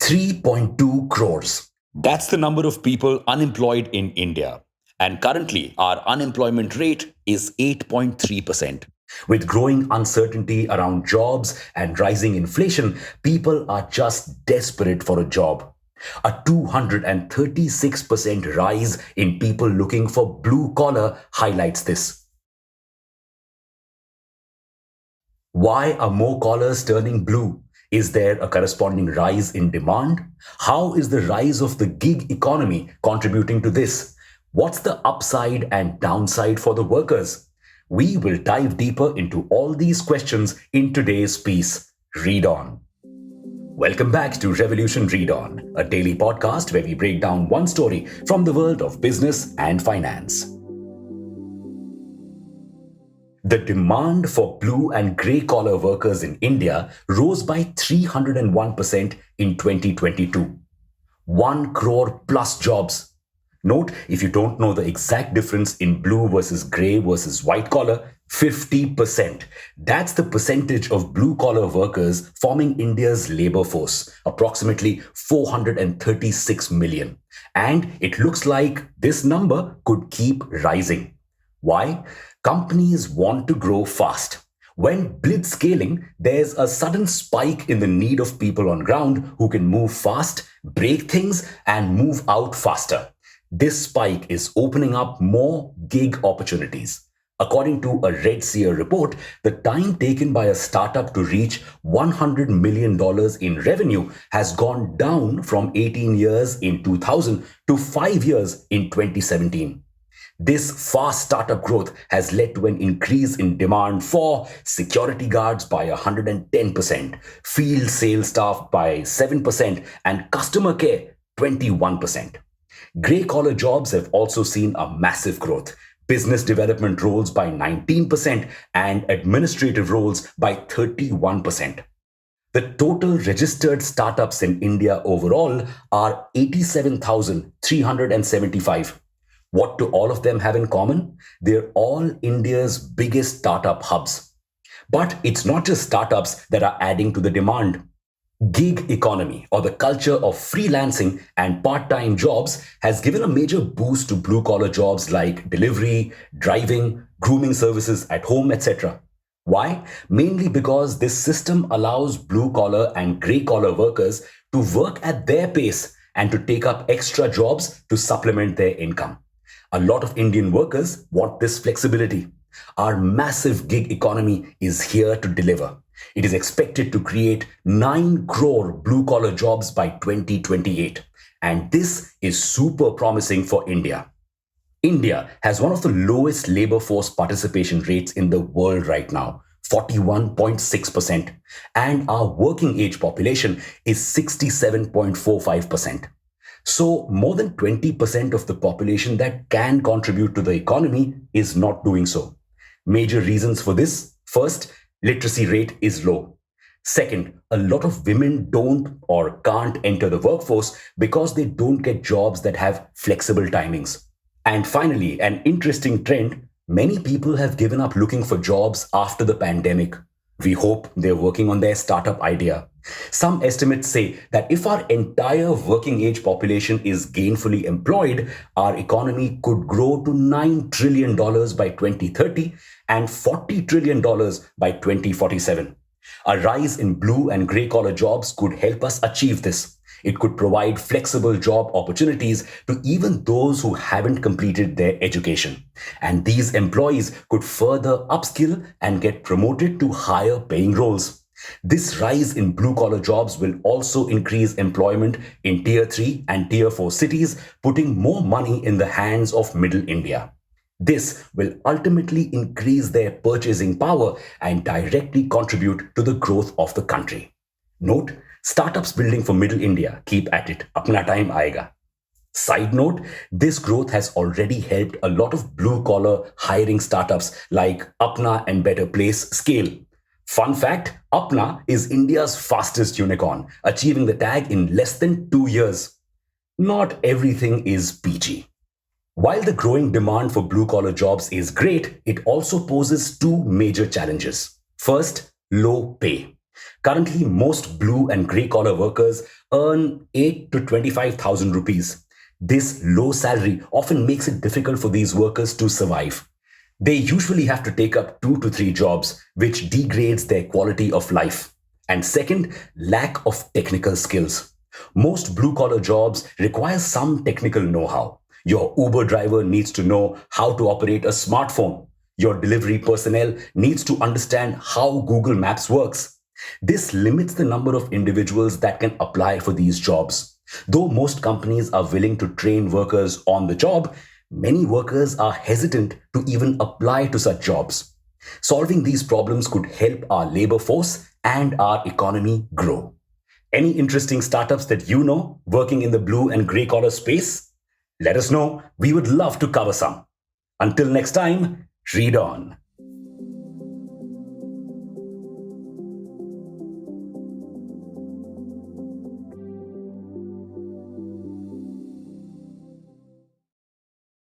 3.2 crores. That's the number of people unemployed in India. And currently, our unemployment rate is 8.3%. With growing uncertainty around jobs and rising inflation, people are just desperate for a job. A 236% rise in people looking for blue collar highlights this. Why are more collars turning blue? Is there a corresponding rise in demand? How is the rise of the gig economy contributing to this? What's the upside and downside for the workers? We will dive deeper into all these questions in today's piece, Read On. Welcome back to Revolution Read On, a daily podcast where we break down one story from the world of business and finance. The demand for blue and grey collar workers in India rose by 301% in 2022. 1 crore plus jobs. Note, if you don't know the exact difference in blue versus grey versus white collar, 50%. That's the percentage of blue collar workers forming India's labor force, approximately 436 million. And it looks like this number could keep rising. Why? Companies want to grow fast. When blitzscaling, there's a sudden spike in the need of people on ground who can move fast, break things, and move out faster. This spike is opening up more gig opportunities. According to a Red Seer report, the time taken by a startup to reach $100 million in revenue has gone down from 18 years in 2000 to 5 years in 2017. This fast startup growth has led to an increase in demand for security guards by 110%, field sales staff by 7%, and customer care 21%. Grey collar jobs have also seen a massive growth. Business development roles by 19% and administrative roles by 31%. The total registered startups in India overall are 87,375. What do all of them have in common? They're all India's biggest startup hubs. But it's not just startups that are adding to the demand. Gig economy, or the culture of freelancing and part-time jobs, has given a major boost to blue-collar jobs like delivery, driving, grooming services at home, etc. Why? Mainly because this system allows blue-collar and grey-collar workers to work at their pace and to take up extra jobs to supplement their income. A lot of Indian workers want this flexibility. Our massive gig economy is here to deliver. It is expected to create 9 crore blue-collar jobs by 2028. And this is super promising for India. India has one of the lowest labor force participation rates in the world right now, 41.6%. And our working age population is 67.45%. So more than 20% of the population that can contribute to the economy is not doing so. Major reasons for this: first, literacy rate is low. Second, a lot of women don't or can't enter the workforce because they don't get jobs that have flexible timings. And finally, an interesting trend: many people have given up looking for jobs after the pandemic. We hope they're working on their startup idea. Some estimates say that if our entire working age population is gainfully employed, our economy could grow to $9 trillion by 2030 and $40 trillion by 2047. A rise in blue and grey collar jobs could help us achieve this. It could provide flexible job opportunities to even those who haven't completed their education. And these employees could further upskill and get promoted to higher paying roles. This rise in blue-collar jobs will also increase employment in Tier 3 and Tier 4 cities, putting more money in the hands of Middle India. This will ultimately increase their purchasing power and directly contribute to the growth of the country. Note, startups building for Middle India, keep at it, apna time aayega. Side note, this growth has already helped a lot of blue-collar hiring startups like Apna and Better Place scale. Fun fact, Apna is India's fastest unicorn, achieving the tag in less than 2 years. Not everything is peachy. While the growing demand for blue-collar jobs is great, it also poses two major challenges. First, low pay. Currently, most blue and grey collar workers earn 8 to 25,000 rupees. This low salary often makes it difficult for these workers to survive. They usually have to take up 2 to 3 jobs, which degrades their quality of life. And second, lack of technical skills. Most blue collar jobs require some technical know how. Your Uber driver needs to know how to operate a smartphone. Your delivery personnel needs to understand how Google Maps works. This limits the number of individuals that can apply for these jobs. Though most companies are willing to train workers on the job, many workers are hesitant to even apply to such jobs. Solving these problems could help our labor force and our economy grow. Any interesting startups that you know working in the blue and grey collar space? Let us know. We would love to cover some. Until next time, read on.